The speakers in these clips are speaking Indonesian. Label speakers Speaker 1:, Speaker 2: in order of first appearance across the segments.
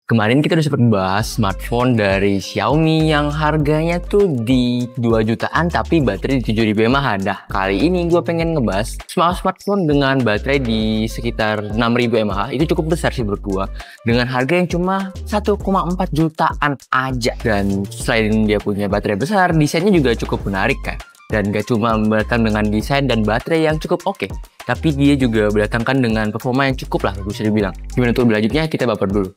Speaker 1: Kemarin kita udah sempat bahas smartphone dari Xiaomi yang harganya tuh di 2 jutaan tapi baterai di 7.000 mAh. Nah, kali ini gue pengen ngebahas smartphone dengan baterai di sekitar 6.000 mAh. Itu cukup besar sih menurut gue. Dengan harga yang cuma 1,4 jutaan aja. Dan selain dia punya baterai besar, desainnya juga cukup menarik kan. Dan gak cuma datang dengan desain dan baterai yang cukup oke, tapi dia juga berdatangkan dengan performa yang cukup lah, bisa dibilang. Gimana untuk berlanjutnya, kita baper dulu.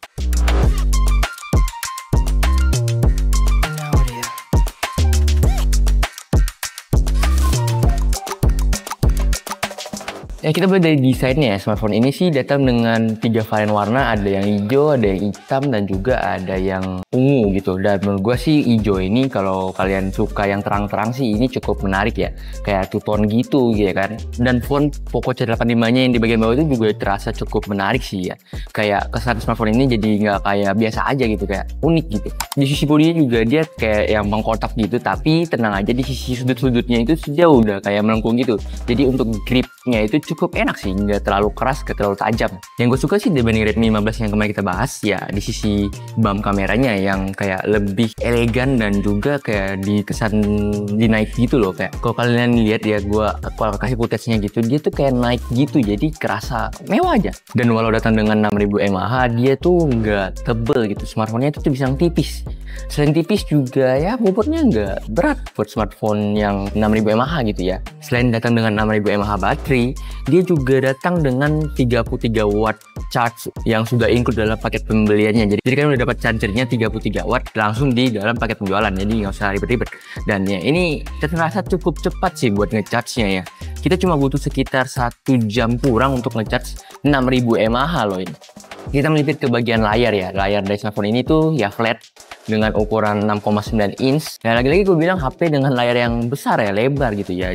Speaker 1: Ya, kita mulai dari desainnya ya. Smartphone ini sih datang dengan 3 varian warna, ada yang hijau, ada yang hitam, dan juga ada yang ungu gitu. Dan menurut gue sih hijau ini kalau kalian suka yang terang-terang sih ini cukup menarik ya. Kayak two-tone gitu ya kan. Dan font Poco C85-nya yang di bagian bawah itu juga terasa cukup menarik sih ya. Kayak kesan smartphone ini jadi nggak kayak biasa aja gitu, kayak unik gitu. Di sisi bodinya juga dia kayak yang mengkotak gitu, tapi tenang aja di sisi sudut-sudutnya itu sejauh udah kayak melengkung gitu. Jadi untuk gripnya itu cukup enak sih, nggak terlalu keras, nggak terlalu tajam. Yang gue suka sih dibanding Redmi 15 yang kemarin kita bahas ya, di sisi bump kameranya yang kayak lebih elegan dan juga kayak dikesan dinaik gitu loh. Kayak kalau kalian lihat ya, gue kasih footage-nya gitu, dia tuh kayak naik gitu, jadi kerasa mewah aja. Dan walau datang dengan 6.000 mAh, dia tuh nggak tebel gitu, smartphone-nya itu bisa tipis. Selain tipis juga ya bobotnya nggak berat buat smartphone yang 6.000 mAh gitu ya. Selain datang dengan 6.000 mAh baterai, dia juga datang dengan 33 watt charge yang sudah include dalam paket pembeliannya. Jadi kan udah dapat chargernya 33 watt langsung di dalam paket penjualan, jadi nggak usah ribet-ribet. Dan ya ini terasa cukup cepat sih buat ngecharge-nya ya. Kita cuma butuh sekitar 1 jam kurang untuk ngecharge 6.000 mAh loh ini. Kita melipir ke bagian layar ya. Layar dari smartphone ini tuh ya flat dengan ukuran 6,9 inch. Dan lagi-lagi gue bilang HP dengan layar yang besar ya, lebar gitu ya.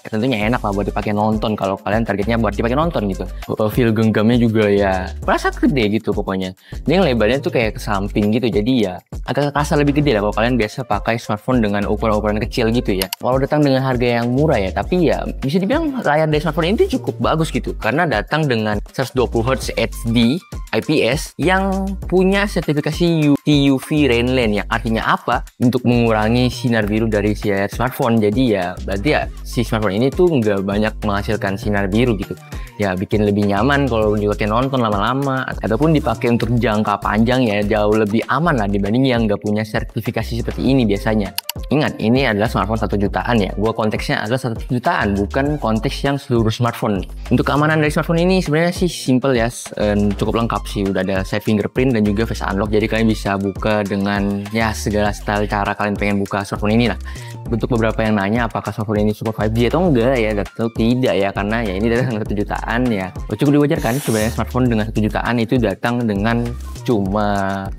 Speaker 1: Tentunya enak lah buat dipakai nonton kalau kalian targetnya buat dipakai nonton gitu. Feel genggamnya juga ya merasa gede gitu pokoknya. Ini yang lebarnya tuh kayak ke samping gitu, jadi ya agak kerasa lebih gede lah kalau kalian biasa pakai smartphone dengan ukuran-ukuran kecil gitu ya. Walau datang dengan harga yang murah ya, tapi ya bisa dibilang layar dari smartphone ini tuh cukup bagus gitu, karena datang dengan 120Hz HD IPS yang punya sertifikasi TUV Rainland, yang artinya apa? Untuk mengurangi sinar biru dari si layar smartphone. Jadi ya berarti ya si smartphone ini tuh nggak banyak menghasilkan sinar biru gitu. Ya bikin lebih nyaman kalau dipakai nonton lama-lama, ataupun dipakai untuk jangka panjang ya jauh lebih aman lah dibanding yang nggak punya sertifikasi seperti ini biasanya. Ingat, ini adalah smartphone 1 jutaan ya. Gua konteksnya adalah 1 jutaan, bukan konteks yang seluruh smartphone. Untuk keamanan dari smartphone ini sebenarnya sih simple ya, cukup lengkap sih. Udah ada side fingerprint dan juga face unlock, jadi kalian bisa buka dengan ya segala style cara kalian pengen buka smartphone ini lah. Untuk beberapa yang nanya apakah smartphone ini support 5G atau enggak ya, tentu tidak ya, karena ya ini datang 1 jutaan ya. Cukup diwajarkan sebenarnya smartphone dengan 1 jutaan itu datang dengan cuma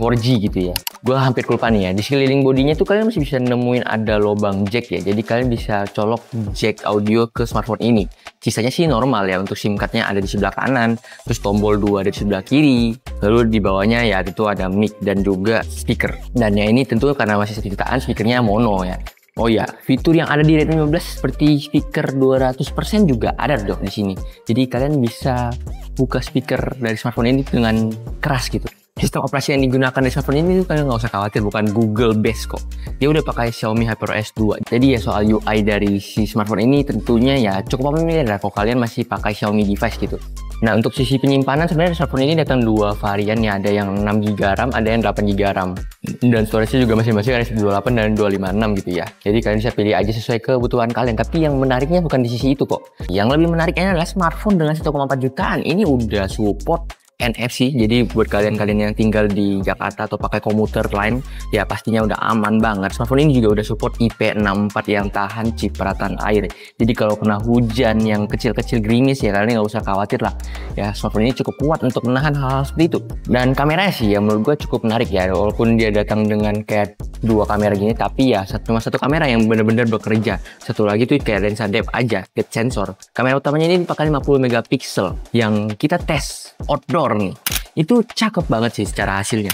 Speaker 1: 4G gitu ya. Gue hampir lupa nih ya, di sekeliling bodinya tuh kalian masih bisa nemuin ada lubang jack ya, jadi kalian bisa colok jack audio ke smartphone ini. Sisanya sih normal ya, untuk SIM cardnya ada di sebelah kanan, terus tombol 2 ada di sebelah kiri, lalu di bawahnya ya tentu ada mic dan juga speaker. Dan ya ini tentu karena masih 1 jutaan, speakernya mono ya. Oh ya, fitur yang ada di Redmi 15 seperti speaker 200% juga ada dong di sini. Jadi kalian bisa buka speaker dari smartphone ini dengan keras gitu. Sistem operasi yang digunakan dari smartphone ini tuh kalian nggak usah khawatir, bukan Google based kok. Dia udah pakai Xiaomi HyperOS 2. Jadi ya soal UI dari si smartphone ini tentunya ya cukup familiar lah kalau kalian masih pakai Xiaomi device gitu. Nah, untuk sisi penyimpanan sebenarnya smartphone ini datang 2 varian ya, ada yang 6GB RAM, ada yang 8GB RAM. Dan storage-nya juga masing-masing ada 128 dan 256 gitu ya. Jadi kalian bisa pilih aja sesuai kebutuhan kalian. Tapi yang menariknya bukan di sisi itu kok. Yang lebih menariknya adalah smartphone dengan 1,4 jutaan ini udah support NFC. Jadi buat kalian-kalian yang tinggal di Jakarta atau pakai komuter lain ya pastinya udah aman banget. Smartphone ini juga udah support IP64 yang tahan cipratan air. Jadi kalau kena hujan yang kecil-kecil gerimis ya kalian nggak usah khawatir lah. Ya smartphone ini cukup kuat untuk menahan hal-hal seperti itu. Dan kameranya sih ya menurut gue cukup menarik ya, walaupun dia datang dengan kayak 2 kamera gini, tapi ya cuma 1 kamera yang benar-benar bekerja. Satu lagi tuh kayak lensa depth aja, depth sensor. Kamera utamanya ini dipakai 50 megapiksel yang kita tes outdoor nih. Itu cakep banget sih secara hasilnya.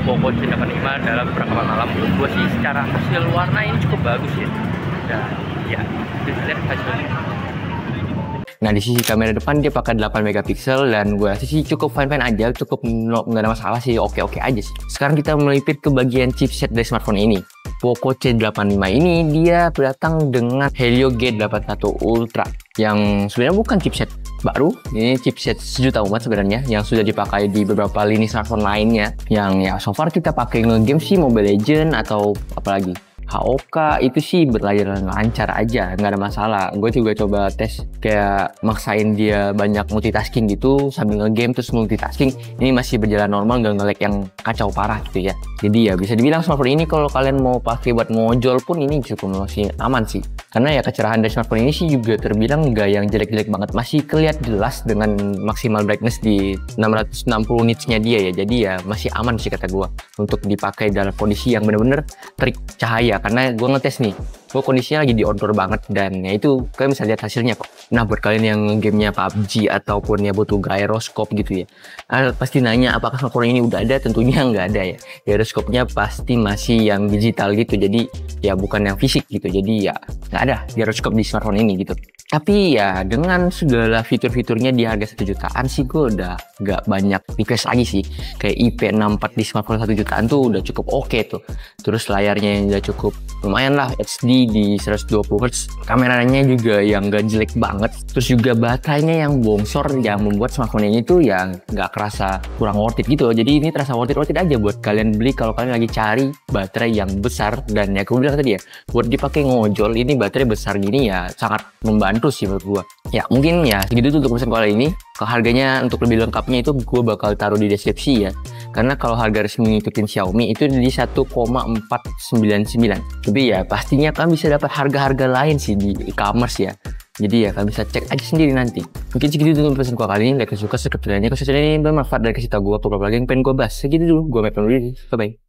Speaker 1: Poco C85 dalam perekaman malam. Menurut gue sih secara hasil warna ini cukup bagus ya. Dan ya, kita lihat hasilnya. Nah, di sisi kamera depan dia pakai 8 megapiksel dan gue rasa sih cukup fine-fine aja, cukup nggak ada masalah sih, oke-oke aja sih. Sekarang kita melipir ke bagian chipset dari smartphone ini. Poco C85 ini dia datang dengan Helio G81 Ultra yang sebenarnya bukan chipset baru, ini chipset sejuta umat sebenarnya yang sudah dipakai di beberapa lini smartphone lainnya. Yang ya so far kita pakai nge-game sih Mobile Legends atau apalagi HOK itu sih berlayar lancar aja, nggak ada masalah. Gue juga coba tes kayak maksain dia banyak multitasking gitu sambil nge-game terus multitasking. Ini masih berjalan normal, nggak nge-lag yang kacau parah gitu ya. Jadi ya bisa dibilang smartphone ini kalau kalian mau pakai buat ngojol pun ini cukup masih aman sih. Karena ya kecerahan dari smartphone ini sih juga terbilang nggak yang jelek-jelek banget, masih kelihatan jelas dengan maksimal brightness di 660 nitsnya dia ya. Jadi ya masih aman sih kata gue untuk dipakai dalam kondisi yang bener-bener terik cahaya. Karena gue ngetes nih, gue kondisinya lagi di outdoor banget dan ya itu kalian bisa lihat hasilnya kok. Nah buat kalian yang gamenya PUBG ataupun ya butuh gyroscope gitu ya, pasti nanya apakah smartphone ini udah ada? Tentunya nggak ada ya. Gyroscope-nya pasti masih yang digital gitu, jadi ya bukan yang fisik gitu. Jadi ya nggak ada gyroscope di smartphone ini gitu. Tapi ya dengan segala fitur-fiturnya di harga 1 jutaan sih gue udah nggak banyak request lagi sih. Kayak IP64 di smartphone 1 jutaan tuh udah cukup oke tuh. Terus layarnya yang udah cukup lumayan lah, HD di 120Hz. Kameranya juga yang gak jelek banget. Terus juga baterainya yang bongsor yang membuat smartphone ini tuh yang nggak kerasa kurang worth it gitu. Jadi ini terasa worth it aja buat kalian beli kalau kalian lagi cari baterai yang besar. Dan ya aku bilang tadi ya, buat dipakai ngojol ini baterai besar gini ya sangat membantu sih menurut gua. Ya mungkin ya segitu untuk pesan kali ini. Harganya untuk lebih lengkapnya itu gue bakal taruh di deskripsi ya. Karena kalau harga resmi ngikutin Xiaomi itu di 1,499. Tapi ya pastinya kalian bisa dapat harga-harga lain sih di e-commerce ya. Jadi ya kalian bisa cek aja sendiri nanti. Mungkin segitu dulu pesan gue kali ini. Like dan suka, subscribe channelnya. Kalau channel ini bermanfaat dan kasih tau gue apa lagi yang pengen gue bahas. Segitu dulu. Gue Matt dulu. Bye bye.